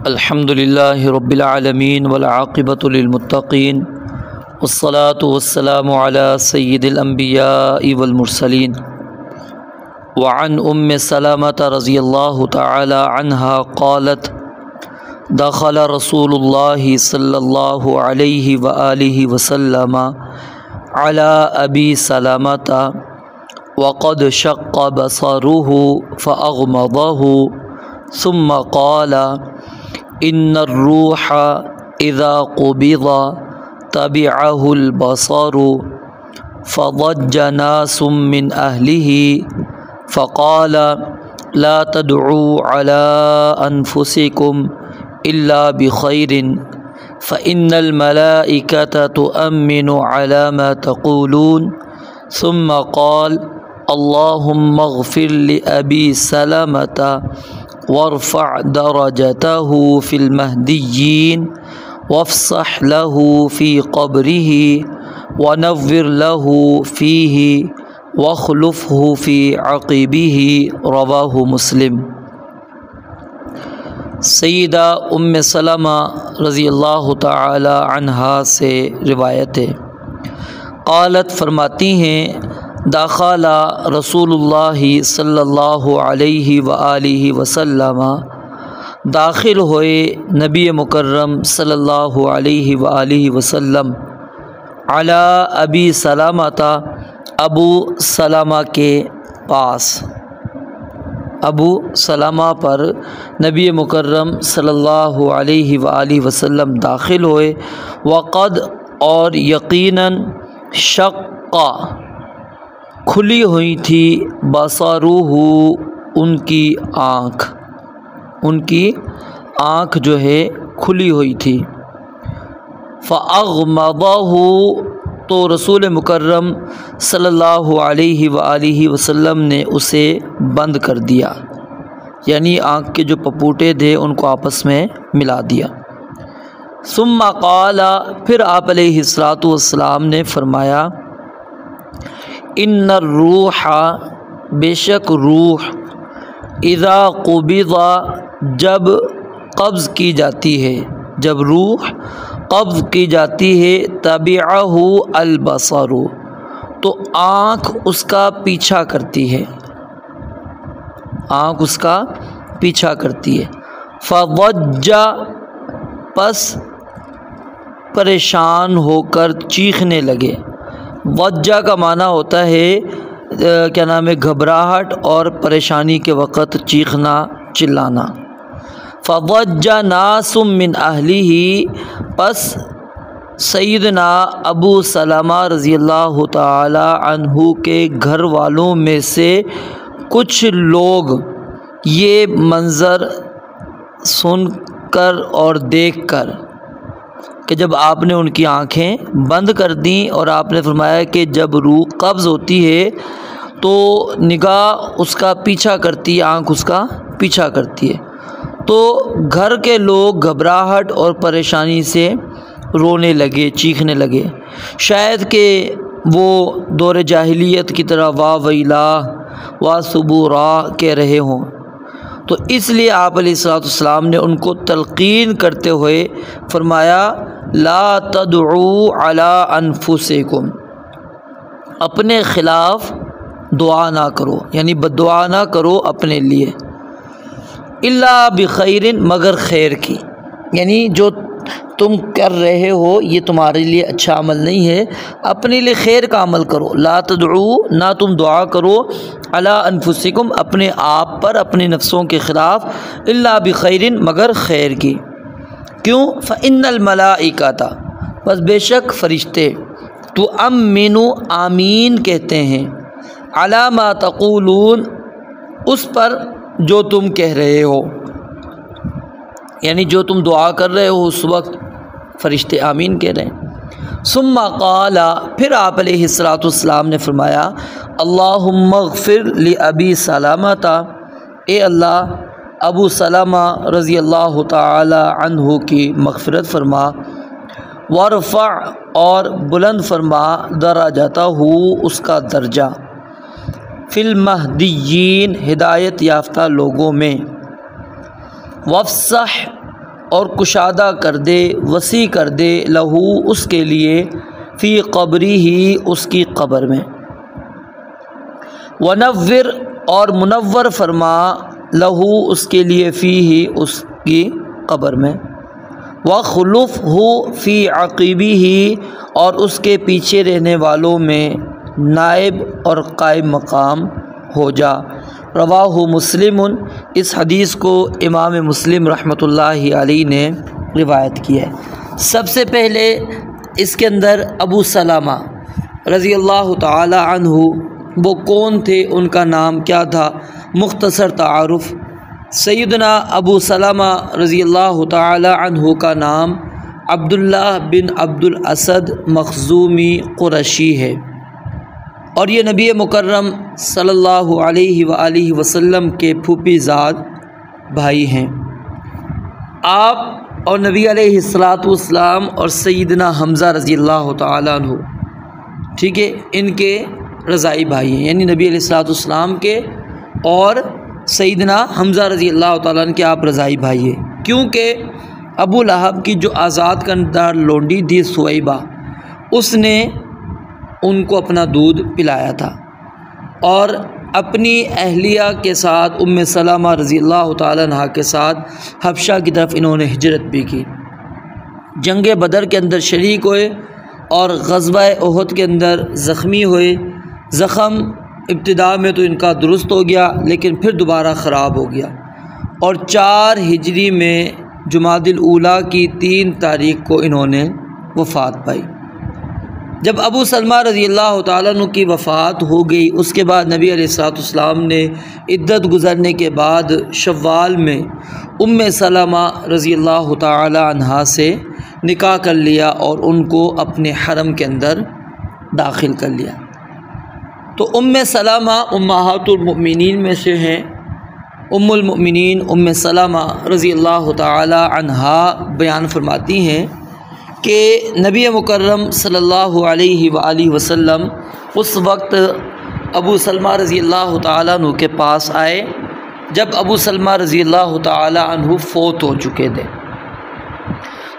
الحمد للہ رب العالمین والعاقبۃ للمتقین والصلاة والسلام علی سید الانبیاء والمرسلین وعن ام سلمۃ رضی اللہ تعالی عنہا قالت دخل رسول اللہ صلی اللہ علیہ وآلہ وسلم علی ابی سلمۃ وقد شق بصره فأغمضه ثم قال ان الروح اذا قبض تبعه البصر فضج ناس من اهله فقال لا تدعوا على انفسكم الا بخير فان الملائكة تؤمن على ما تقولون ثم قال اللهم اغفر لأبي سلمة وارفع درجته في المهديين وافصح له في قبره ونور له فيه واخلفه في عقبه رواه مسلم۔ سیدہ ام سلمہ رضی اللہ تعالی عنہا سے روایت ہے، قالت فرماتی ہیں داخل رسول اللہ صلی اللہ علیہ وآلہ وسلم، داخل ہوئے نبی مکرم صلی اللہ علیہ وآلہ وسلم علی ابی سلمۃ، ابو سلمہ کے پاس، ابو سلمہ پر نبی مکرم صلی اللہ علیہ وآلہ وسلم داخل ہوئے، وقد اور یقیناً شق کھلی ہوئی تھی بصرہ ان کی آنکھ جو ہے کھلی ہوئی تھی، فاغمضہ تو رسول مکرم صلی اللہ علیہ وآلہ وسلم نے اسے بند کر دیا، یعنی آنکھ کے جو پپوٹے تھے ان کو آپس میں ملا دیا۔ ثم قال، پھر آپ علیہ الصلاۃ والسلام نے فرمایا ان الروح، بے شک روح، اذا قبض، جب قبض کی جاتی ہے، جب روح قبض کی جاتی ہے، تبعہ البصر، تو آنکھ اس کا پیچھا کرتی ہے، آنکھ اس کا پیچھا کرتی ہے، فضج، پس پریشان ہو کر چیخنے لگے۔ وجہ کا معنی ہوتا ہے کیا نام ہے، گھبراہٹ اور پریشانی کے وقت چیخنا چلانا۔ فضج ناس من اہلہ، پس سیدنا ابو سلمہ رضی اللہ تعالی عنہ کے گھر والوں میں سے کچھ لوگ یہ منظر سن کر اور دیکھ کر کہ جب آپ نے ان کی آنکھیں بند کر دیں اور آپ نے فرمایا کہ جب روح قبض ہوتی ہے تو نگاہ اس کا پیچھا کرتی ہے، آنکھ اس کا پیچھا کرتی ہے، تو گھر کے لوگ گھبراہٹ اور پریشانی سے رونے لگے، چیخنے لگے، شاید کہ وہ دور جاہلیت کی طرح واہ ویلا واہ ثبورا کہہ رہے ہوں، تو اس لیے آپ علیہ الصلوۃ والسلام نے ان کو تلقین کرتے ہوئے فرمایا لا تدعوا علی انفسکم، اپنے خلاف دعا نہ کرو، یعنی بد دعا نہ کرو اپنے لیے، الا بخیر، مگر خیر کی، یعنی جو تم کر رہے ہو یہ تمہارے لیے اچھا عمل نہیں ہے، اپنے لیے خیر کا عمل کرو۔ لا تدعو، نہ تم دعا کرو، علی انفسکم، اپنے آپ پر، اپنے نفسوں کے خلاف، الا بخیر، مگر خیر کی۔ کیوں؟ فإن الملائکۃ، بس بے شک فرشتے، تؤمن، آمین کہتے ہیں، علی ما تقولون، اس پر جو تم کہہ رہے ہو، یعنی جو تم دعا کر رہے ہو اس وقت فرشتے آمین کہہ رہے ہیں۔ ثم قال، پھر آپ علیہ الصلوۃ والسلام نے فرمایا اللہم اغفر لأبی سلمۃ، اے اللہ ابو سلمہ رضی اللہ تعالی عنہ کی مغفرت فرما، وارفع، اور بلند فرما، درجتہ، اس کا درجہ، فی المہدیین، ہدایت یافتہ لوگوں میں، وافصح، اور کشادہ کر دے، وسیع کر دے، لہو اس کے لیے، فی قبری ہی اس کی قبر میں، ونور اور منور فرما، لہو اس کے لیے، فی ہی اس کی قبر میں، وخلف ہو فی عقیبی ہی اور اس کے پیچھے رہنے والوں میں نائب اور قائم مقام ہو جا۔ رواہ مسلم، اس حدیث کو امام مسلم رحمۃ اللہ علیہ نے روایت کی ہے۔ سب سے پہلے اس کے اندر ابو سلمہ رضی اللہ تعالی عنہ وہ کون تھے، ان کا نام کیا تھا، مختصر تعارف۔ سیدنا ابو سلمہ رضی اللہ تعالی عنہ کا نام عبداللہ بن عبد الاسد مخزومی قرشی ہے، اور یہ نبی مکرم صلی اللہ علیہ وآلہ وسلم کے پھوپھی زاد بھائی ہیں۔ آپ اور نبی علیہ السلام اور سیدنا حمزہ رضی اللہ تعالیٰ عنہ، ٹھیک ہے، ان کے رضائی بھائی ہیں، یعنی نبی علیہ السلام کے اور سیدنا حمزہ رضی اللہ تعالیٰ عنہ کے آپ رضائی بھائی ہیں، کیونکہ ابو لہب کی جو آزاد کردہ لونڈی تھی سویبہ، اس نے ان کو اپنا دودھ پلایا تھا، اور اپنی اہلیہ کے ساتھ ام سلمہ رضی اللہ تعالیٰ عنہ کے ساتھ حبشہ کی طرف انہوں نے ہجرت بھی کی، جنگ بدر کے اندر شریک ہوئے اور غزوہ احد کے اندر زخمی ہوئے۔ زخم ابتدا میں تو ان کا درست ہو گیا، لیکن پھر دوبارہ خراب ہو گیا، اور 4 ہجری میں جمادی الاولیٰ کی 3 تاریخ کو انہوں نے وفات پائی۔ جب ابو سلمہ رضی اللہ تعالیٰ عنہ کی وفات ہو گئی، اس کے بعد نبی علیہ السلام نے عدت گزرنے کے بعد شوال میں ام سلمہ رضی اللہ تعالیٰ عنہا سے نکاح کر لیا اور ان کو اپنے حرم کے اندر داخل کر لیا۔ تو ام سلمہ امہات المؤمنین میں سے ہیں۔ ام المؤمنین ام سلمہ رضی اللہ تعالیٰ عنہا بیان فرماتی ہیں کہ نبی مکرم صلی اللہ علیہ وآلہ وسلم اس وقت ابو سلمہ رضی اللہ تعالیٰ عنہ کے پاس آئے جب ابو سلمہ رضی اللہ تعالیٰ عنہ فوت ہو چکے تھے،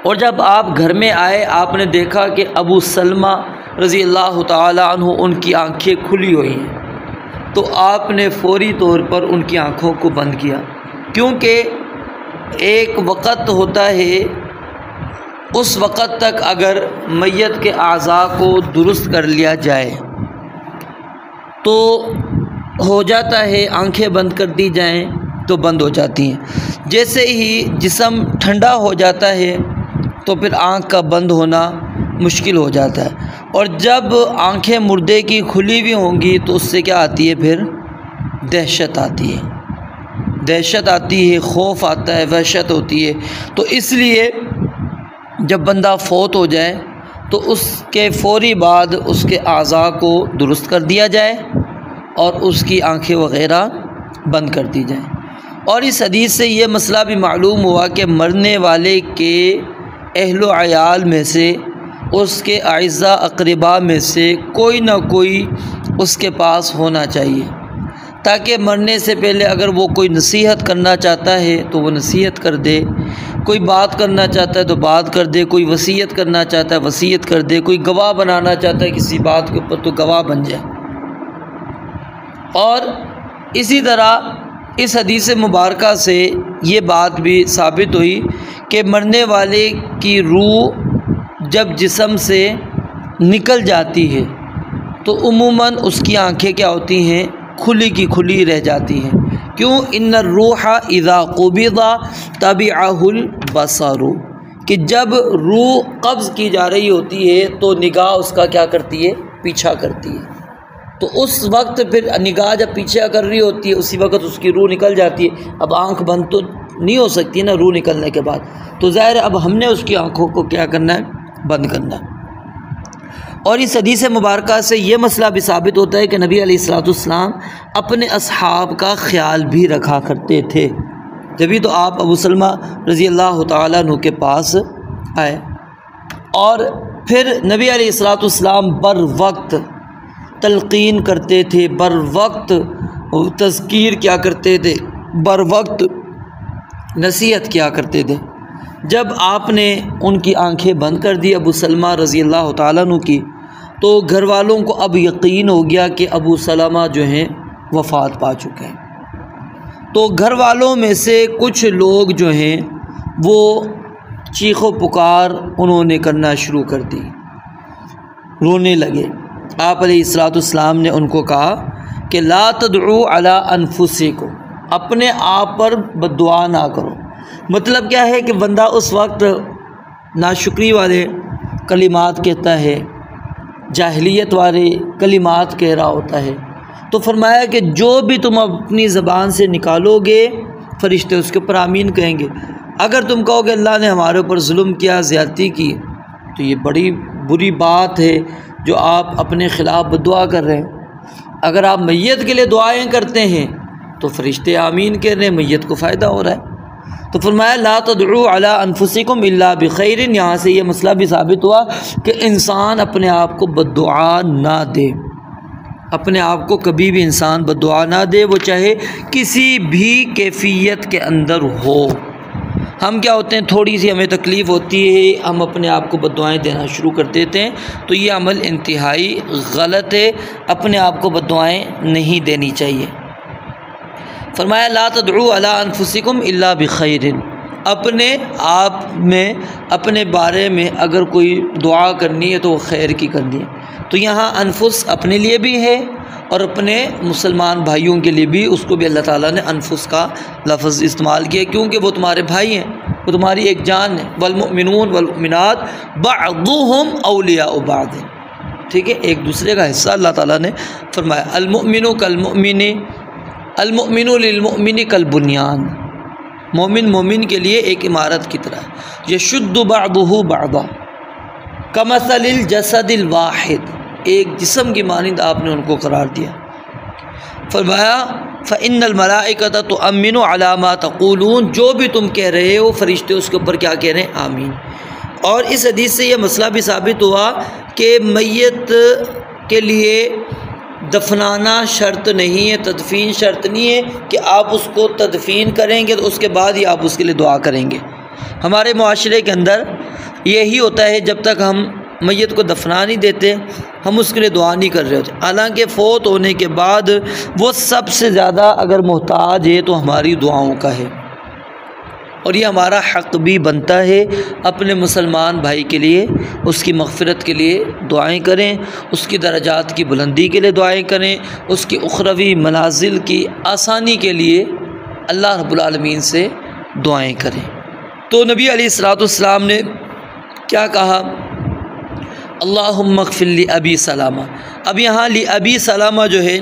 اور جب آپ گھر میں آئے آپ نے دیکھا کہ ابو سلمہ رضی اللہ تعالیٰ عنہ ان کی آنکھیں کھلی ہوئی ہیں، تو آپ نے فوری طور پر ان کی آنکھوں کو بند کیا، کیونکہ ایک وقت ہوتا ہے، اس وقت تک اگر میت کے اعضاء کو درست کر لیا جائے تو ہو جاتا ہے، آنکھیں بند کر دی جائیں تو بند ہو جاتی ہیں۔ جیسے ہی جسم ٹھنڈا ہو جاتا ہے تو پھر آنکھ کا بند ہونا مشکل ہو جاتا ہے، اور جب آنکھیں مردے کی کھلی ہوئی ہوں گی تو اس سے کیا آتی ہے، پھر دہشت آتی ہے، دہشت آتی ہے، خوف آتا ہے، وحشت ہوتی ہے۔ تو اس لیے جب بندہ فوت ہو جائے تو اس کے فوری بعد اس کے اعضاء کو درست کر دیا جائے اور اس کی آنکھیں وغیرہ بند کر دی جائیں۔ اور اس حدیث سے یہ مسئلہ بھی معلوم ہوا کہ مرنے والے کے اہل و عیال میں سے، اس کے اعزاء اقرباء میں سے کوئی نہ کوئی اس کے پاس ہونا چاہیے، تاکہ مرنے سے پہلے اگر وہ کوئی نصیحت کرنا چاہتا ہے تو وہ نصیحت کر دے، کوئی بات کرنا چاہتا ہے تو بات کر دے، کوئی وصیت کرنا چاہتا ہے وصیت کر دے، کوئی گواہ بنانا چاہتا ہے کسی بات کے اوپر تو گواہ بن جائے۔ اور اسی طرح اس حدیث مبارکہ سے یہ بات بھی ثابت ہوئی کہ مرنے والے کی روح جب جسم سے نکل جاتی ہے تو عموماً اس کی آنکھیں کیا ہوتی ہیں، کھلی کی کھلی رہ جاتی ہیں۔ کیوں؟ ان الروح اذا قبض تبعہ البصر، کہ جب روح قبض کی جا رہی ہوتی ہے تو نگاہ اس کا کیا کرتی ہے، پیچھا کرتی ہے۔ تو اس وقت پھر نگاہ جب پیچھا کر رہی ہوتی ہے اسی وقت اس کی روح نکل جاتی ہے۔ اب آنکھ بند تو نہیں ہو سکتی نا روح نکلنے کے بعد، تو ظاہر ہے اب ہم نے اس کی آنکھوں کو کیا کرنا ہے، بند کرنا ہے۔ اور اس حدیث مبارکہ سے یہ مسئلہ بھی ثابت ہوتا ہے کہ نبی علیہ السلام اپنے اصحاب کا خیال بھی رکھا کرتے تھے، جبھی تو آپ ابو سلمہ رضی اللہ تعالیٰ عنہ کے پاس آئے۔ اور پھر نبی علیہ السلام بر وقت تلقین کرتے تھے، بر وقت تذکیر کیا کرتے تھے، بر وقت نصیحت کیا کرتے تھے۔ جب آپ نے ان کی آنکھیں بند کر دی ابو سلمہ رضی اللہ تعالیٰ عنہ کی، تو گھر والوں کو اب یقین ہو گیا کہ ابو سلمہ جو ہیں وفات پا چکے ہیں۔ تو گھر والوں میں سے کچھ لوگ جو ہیں وہ چیخ و پکار انہوں نے کرنا شروع کر دی، رونے لگے۔ آپ علیہ السلام نے ان کو کہا کہ لا تدعوا علی انفسکم، اپنے آپ پر بد دعا نہ کرو۔ مطلب کیا ہے کہ بندہ اس وقت ناشکری والے کلمات کہتا ہے، جاہلیت والے کلمات کہہ رہا ہوتا ہے، تو فرمایا کہ جو بھی تم اپنی زبان سے نکالو گے فرشتے اس کے اوپر آمین کہیں گے۔ اگر تم کہو کہ اللہ نے ہمارے اوپر ظلم کیا، زیادتی کی، تو یہ بڑی بری بات ہے جو آپ اپنے خلاف بد دعا کر رہے ہیں۔ اگر آپ میت کے لیے دعائیں کرتے ہیں تو فرشتے آمین کہہ رہے ہیں، میت کو فائدہ ہو رہا ہے۔ تو فرمایا لا تدعوا علی انفسکم الا بخیر، یہاں سے یہ مسئلہ بھی ثابت ہوا کہ انسان اپنے آپ کو بد دعا نہ دے، اپنے آپ کو کبھی بھی انسان بد دعا نہ دے، وہ چاہے کسی بھی کیفیت کے اندر ہو۔ ہم کیا ہوتے ہیں، تھوڑی سی ہمیں تکلیف ہوتی ہے ہم اپنے آپ کو بد دعائیں دینا شروع کر دیتے ہیں، تو یہ عمل انتہائی غلط ہے، اپنے آپ کو بد دعائیں نہیں دینی چاہیے۔ فرمایا لا تدعوا علی انفسکم الا بخیر، اپنے آپ میں اپنے بارے میں اگر کوئی دعا کرنی ہے تو وہ خیر کی کرنی ہے۔ تو یہاں انفس اپنے لیے بھی ہے اور اپنے مسلمان بھائیوں کے لیے بھی، اس کو بھی اللہ تعالیٰ نے انفس کا لفظ استعمال کیا کیونکہ وہ تمہارے بھائی ہیں، وہ تمہاری ایک جان ہے۔ والمؤمنون والمؤمنات بعضهم اولیاء بعض، ٹھیک ہے، ایک دوسرے کا حصہ اللہ تعالیٰ نے فرمایا۔ المؤمن کالمؤمن، المؤمن للمؤمن کالبنیان، مومن مومن کے لیے ایک عمارت کی طرح، یشد بعضہ بعضا کمثل الجسد الواحد، ایک جسم کی مانند آپ نے ان کو قرار دیا۔ فرمایا فإن الملائکۃ تؤمن علی ما تقولون، جو بھی تم کہہ رہے ہو فرشتے اس کے اوپر کیا کہہ رہے ہیں، آمین۔ اور اس حدیث سے یہ مسئلہ بھی ثابت ہوا کہ میت کے لیے دفنانا شرط نہیں ہے، تدفین شرط نہیں ہے کہ آپ اس کو تدفین کریں گے تو اس کے بعد ہی آپ اس کے لیے دعا کریں گے۔ ہمارے معاشرے کے اندر یہی ہوتا ہے، جب تک ہم میت کو دفنا نہیں دیتے ہم اس کے لیے دعا نہیں کر رہے ہوتے، حالانکہ فوت ہونے کے بعد وہ سب سے زیادہ اگر محتاج ہے تو ہماری دعاؤں کا ہے، اور یہ ہمارا حق بھی بنتا ہے اپنے مسلمان بھائی کے لیے، اس کی مغفرت کے لیے دعائیں کریں، اس کی درجات کی بلندی کے لیے دعائیں کریں، اس کی اخروی منازل کی آسانی کے لیے اللہ رب العالمین سے دعائیں کریں۔ تو نبی علیہ السلام نے کیا کہا، اللہم اغفر لأبی سلامہ۔ اب یہاں لأبی سلامہ جو ہے،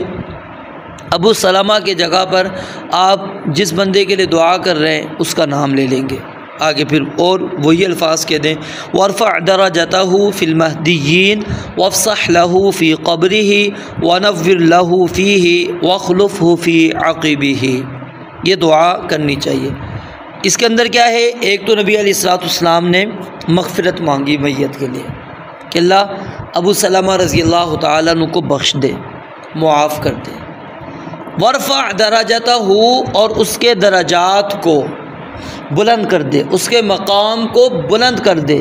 ابو سلامہ کی جگہ پر آپ جس بندے کے لیے دعا کر رہے ہیں اس کا نام لے لیں گے آگے، پھر اور وہی الفاظ کہہ دیں، وارفع درجتہ فی المہدیین وافصح لہ فی قبرہ ونور لہ فیہ واخلفہ فی عقبہ، یہ دعا کرنی چاہیے۔ اس کے اندر کیا ہے، ایک تو نبی علیہ السلام نے مغفرت مانگی میت کے لیے کہ اللہ ابو سلمہ رضی اللہ تعالیٰ عنہ کو بخش دے، معاف کر دے، ورفع درجتہ، اور اس کے درجات کو بلند کر دے، اس کے مقام کو بلند کر دے،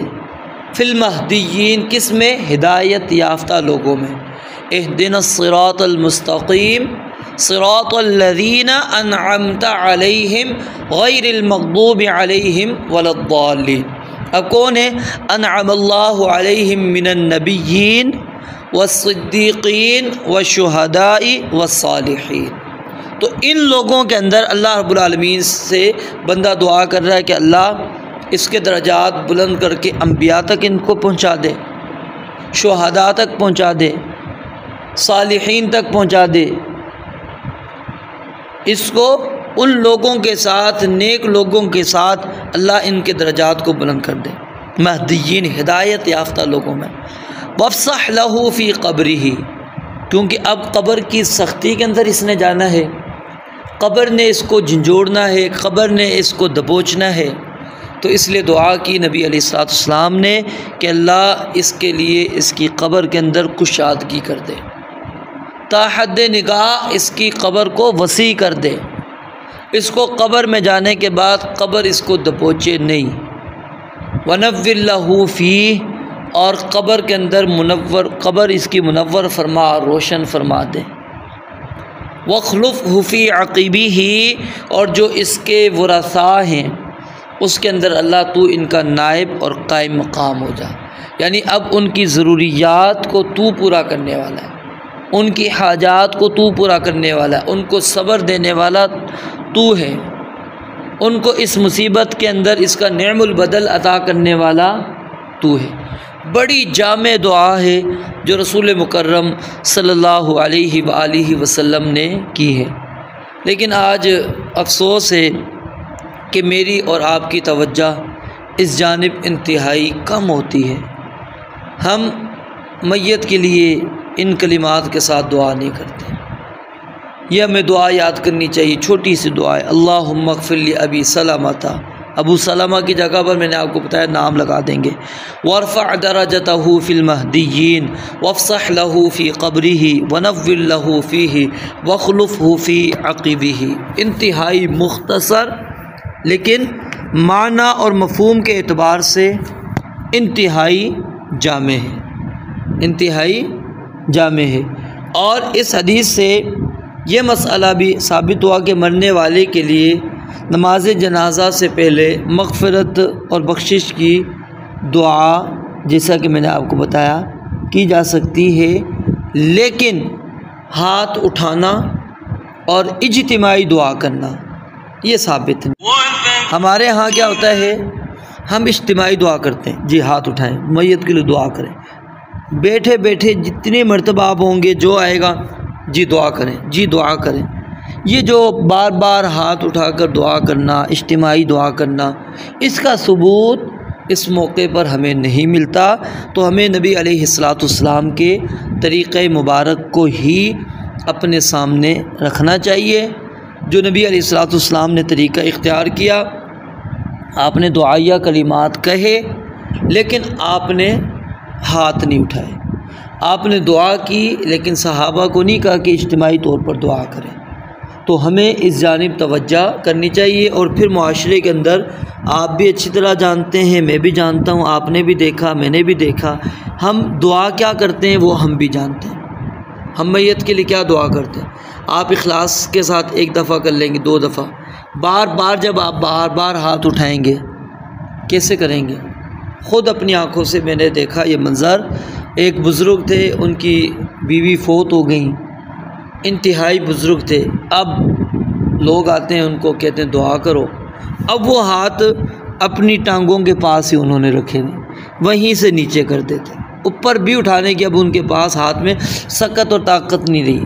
فی المہدیین، کس میں، ہدایت یافتہ لوگوں میں، اہدنا الصراط المستقیم صراط الذین انعمت علیہم غیر المغضوب علیہم ولا الضالین۔ اب کون ہے، انعم اللہ علیہم من النبیین والصدیقین والشہداء والصالحین۔ تو ان لوگوں کے اندر اللہ رب العالمین سے بندہ دعا کر رہا ہے کہ اللہ اس کے درجات بلند کر کے انبیاء تک ان کو پہنچا دے، شہداء تک پہنچا دے، صالحین تک پہنچا دے، اس کو ان لوگوں کے ساتھ، نیک لوگوں کے ساتھ اللہ ان کے درجات کو بلند کر دے، مہدیین ہدایت یافتہ لوگوں میں۔ وافصح لہ فی قبرہ، کیونکہ اب قبر کی سختی کے اندر اس نے جانا ہے، قبر نے اس کو جھنجھوڑنا ہے، قبر نے اس کو دبوچنا ہے، تو اس لیے دعا کی نبی علیہ السلام نے کہ اللہ اس کے لیے اس کی قبر کے اندر کشادگی کر دے، تا حد نگاہ اس کی قبر کو وسیع کر دے، اس کو قبر میں جانے کے بعد قبر اس کو دبوچے نہیں، ونور لہ فیہ، اور قبر کے اندر قبر اس کی منور فرما، روشن فرما دے۔ وخلفہ فی عقبہ، اور جو اس کے ورثاء ہیں اس کے اندر اللہ تو ان کا نائب اور قائم مقام ہو جا، یعنی اب ان کی ضروریات کو تو پورا کرنے والا ہے، ان کی حاجات کو تو پورا کرنے والا ہے، ان کو صبر دینے والا تو ہے، ان کو اس مصیبت کے اندر اس کا نعم البدل عطا کرنے والا تو ہے۔ بڑی جامع دعا ہے جو رسول مکرم صلی اللہ علیہ وآلہ وسلم نے کی ہے، لیکن آج افسوس ہے کہ میری اور آپ کی توجہ اس جانب انتہائی کم ہوتی ہے۔ ہم میت کے لیے ان کلمات کے ساتھ دعا نہیں کرتے۔ یہ ہمیں دعا یاد کرنی چاہیے، چھوٹی سی دعا ہے، اللہم اغفر لی ابی سلمۃ، ابو سلمہ کی جگہ پر میں نے آپ کو بتایا نام لگا دیں گے، وارفع درجتہ فی المہدیین وافصح لہ فی قبرہ ونور لہ فیہ واخلفہ فی عقبہ۔ انتہائی مختصر لیکن معنی اور مفہوم کے اعتبار سے انتہائی جامع ہے، انتہائی جامع ہے۔ اور اس حدیث سے یہ مسئلہ بھی ثابت ہوا کہ مرنے والے کے لیے نماز جنازہ سے پہلے مغفرت اور بخشش کی دعا، جیسا کہ میں نے آپ کو بتایا، کی جا سکتی ہے، لیکن ہاتھ اٹھانا اور اجتماعی دعا کرنا یہ ثابت نہیں۔ ہمارے ہاں کیا ہوتا ہے، ہم اجتماعی دعا کرتے ہیں، جی ہاتھ اٹھائیں میت کے لیے دعا کریں، بیٹھے بیٹھے جتنے مرتبہ آپ ہوں گے جو آئے گا جی دعا کریں، جی دعا کریں۔ یہ جو بار بار ہاتھ اٹھا کر دعا کرنا، اجتماعی دعا کرنا، اس کا ثبوت اس موقع پر ہمیں نہیں ملتا، تو ہمیں نبی علیہ السلام کے طریقہ مبارک کو ہی اپنے سامنے رکھنا چاہیے، جو نبی علیہ السلام نے طریقہ اختیار کیا۔ آپ نے دعائیہ کلمات کہے لیکن آپ نے ہاتھ نہیں اٹھائے، آپ نے دعا کی لیکن صحابہ کو نہیں کہا کہ اجتماعی طور پر دعا کریں۔ تو ہمیں اس جانب توجہ کرنی چاہیے، اور پھر معاشرے کے اندر آپ بھی اچھی طرح جانتے ہیں، میں بھی جانتا ہوں، آپ نے بھی دیکھا، میں نے بھی دیکھا، ہم دعا کیا کرتے ہیں وہ ہم بھی جانتے ہیں۔ ہم میت کے لیے کیا دعا کرتے ہیں، آپ اخلاص کے ساتھ ایک دفعہ کر لیں گے، 2 دفعہ، بار بار جب آپ بار بار ہاتھ اٹھائیں گے کیسے کریں گے؟ خود اپنی آنکھوں سے میں نے دیکھا یہ منظر، ایک بزرگ تھے، ان کی بیوی فوت ہو گئیں، انتہائی بزرگ تھے، اب لوگ آتے ہیں ان کو کہتے ہیں دعا کرو، اب وہ ہاتھ اپنی ٹانگوں کے پاس ہی انہوں نے رکھے ہوئے، وہیں سے نیچے کر دیتے، اوپر بھی اٹھانے کی اب ان کے پاس ہاتھ میں سکت اور طاقت نہیں رہی۔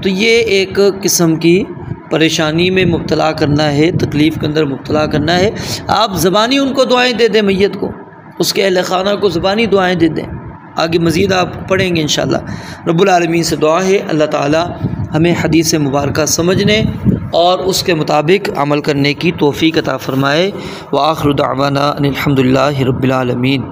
تو یہ ایک قسم کی پریشانی میں مبتلا کرنا ہے، تکلیف کے اندر مبتلا کرنا ہے۔ آپ زبانی ان کو دعائیں دے دیں، میت کو، اس کے اہل خانہ کو زبانی دعائیں دے دیں، آگے مزید آپ پڑھیں گے انشاءاللہ۔ رب العالمین سے دعا ہے اللہ تعالی ہمیں حدیث مبارکہ سمجھنے اور اس کے مطابق عمل کرنے کی توفیق عطا فرمائے۔ وآخر دعوانا ان الحمد للہ رب العالمین۔